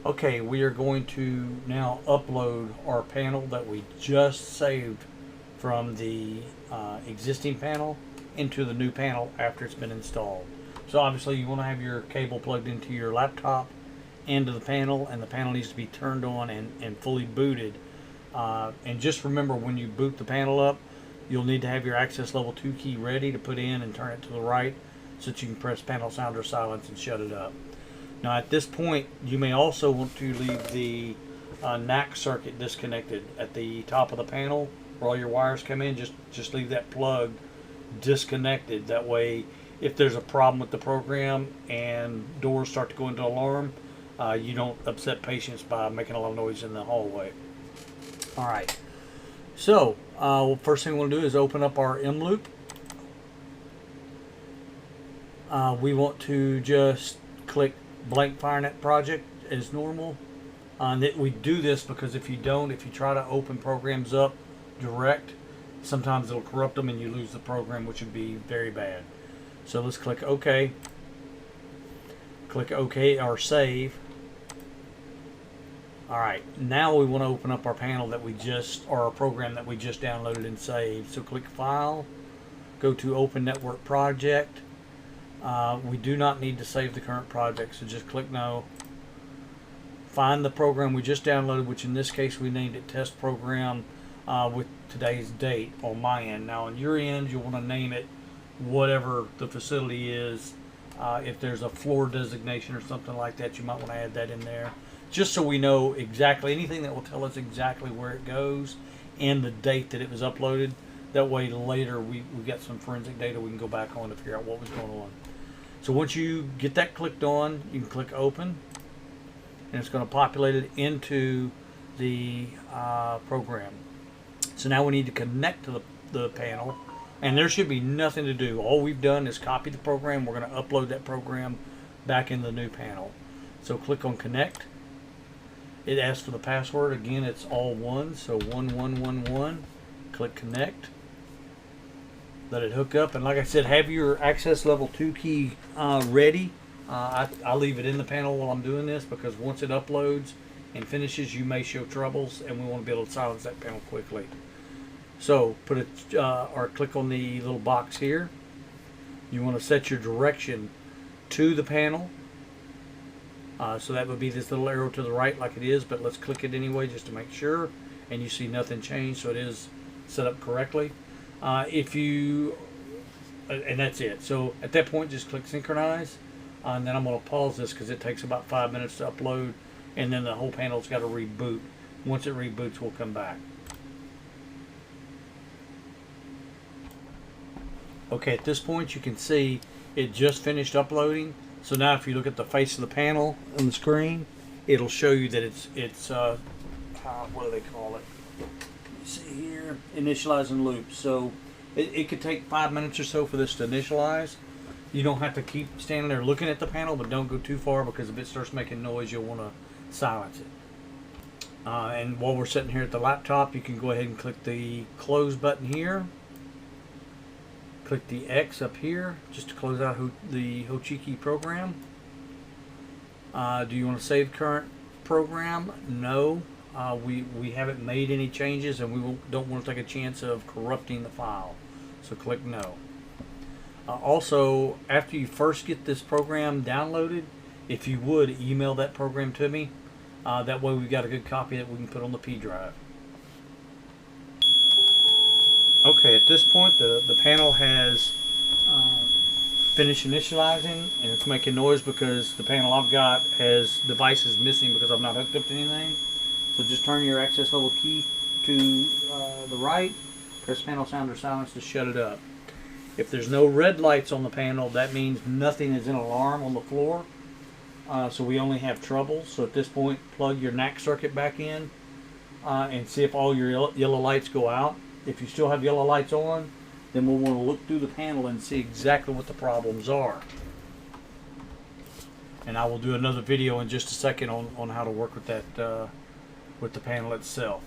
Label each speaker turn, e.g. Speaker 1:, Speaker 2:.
Speaker 1: Okay, we are going to now upload our panel that we just saved from the existing panel into the new panel after it's been installed. So obviously you want to have your cable plugged into your laptop into the panel, and the panel needs to be turned on and fully booted. And just remember, when you boot the panel up, you'll need to have your access level 2 key ready to put in and turn it to the right so that you can press panel sounder silence and shut it up. Now at this point, you may also want to leave the NAC circuit disconnected at the top of the panel where all your wires come in. Just leave that plug disconnected. That way, if there's a problem with the program and doors start to go into alarm, you don't upset patients by making a lot of noise in the hallway. All right. So first thing we'll do is open up our M-Loop. We want to just click blank FireNet project as normal. We do this because if you try to open programs up direct, sometimes it'll corrupt them and you lose the program, which would be very bad. So let's click OK. Click OK or save. Alright, now we want to open up our panel that or our program that we just downloaded and saved. So click File, go to Open Network Project. We do not need to save the current project, so just click No. Find the program we just downloaded, which in this case we named it Test Program with today's date on my end. Now on your end, you'll want to name it whatever the facility is. If there's a floor designation or something like that, you might want to add that in there, just so we know exactly anything that will tell us exactly where it goes and the date that it was uploaded. That way later we get some forensic data we can go back on to figure out what was going on. So once you get that clicked on, you can click Open, and it's going to populate it into the program. So now we need to connect to the panel, and there should be nothing to do. All we've done is copy the program. We're going to upload that program back in the new panel. So click on Connect. It asks for the password. Again, it's all one, so 1111. Click Connect. Let it hook up, and like I said, have your access level 2 key ready. I leave it in the panel while I'm doing this because once it uploads and finishes, you may show troubles, and we want to be able to silence that panel quickly. So put it or click on the little box here. You want to set your direction to the panel. So that would be this little arrow to the right like it is, but let's click it anyway just to make sure, and you see nothing changed, so it is set up correctly. And that's it. So at that point, just click Synchronize, and then I'm going to pause this because it takes about 5 minutes to upload, and then the whole panel's got to reboot. Once it reboots, we'll come back. Okay, at this point you can see it just finished uploading. So now if you look at the face of the panel on the screen, it'll show you that it's what do they call it? You see here, initializing loop. So it could take 5 minutes or so for this to initialize. You don't have to keep standing there looking at the panel, but don't go too far because if it starts making noise, you'll want to silence it. And while we're sitting here at the laptop, you can go ahead and click the close button here. Click the X up here just to close out the Hochiki program. Do you want to save current program? No. We haven't made any changes, and we don't want to take a chance of corrupting the file. So click No. Also, after you first get this program downloaded, if you would, email that program to me. That way we've got a good copy that we can put on the P drive. Okay, at this point the panel has finished initializing, and it's making noise because the panel I've got has devices missing because I've not hooked up to anything. So just turn your access level key to the right, press panel sounder silence to shut it up. If there's no red lights on the panel, that means nothing is in alarm on the floor. So we only have trouble. So at this point, plug your NAC circuit back in and see if all your yellow lights go out. If you still have yellow lights on, then we'll want to look through the panel and see exactly what the problems are. And I will do another video in just a second on how to work with that with the panel itself.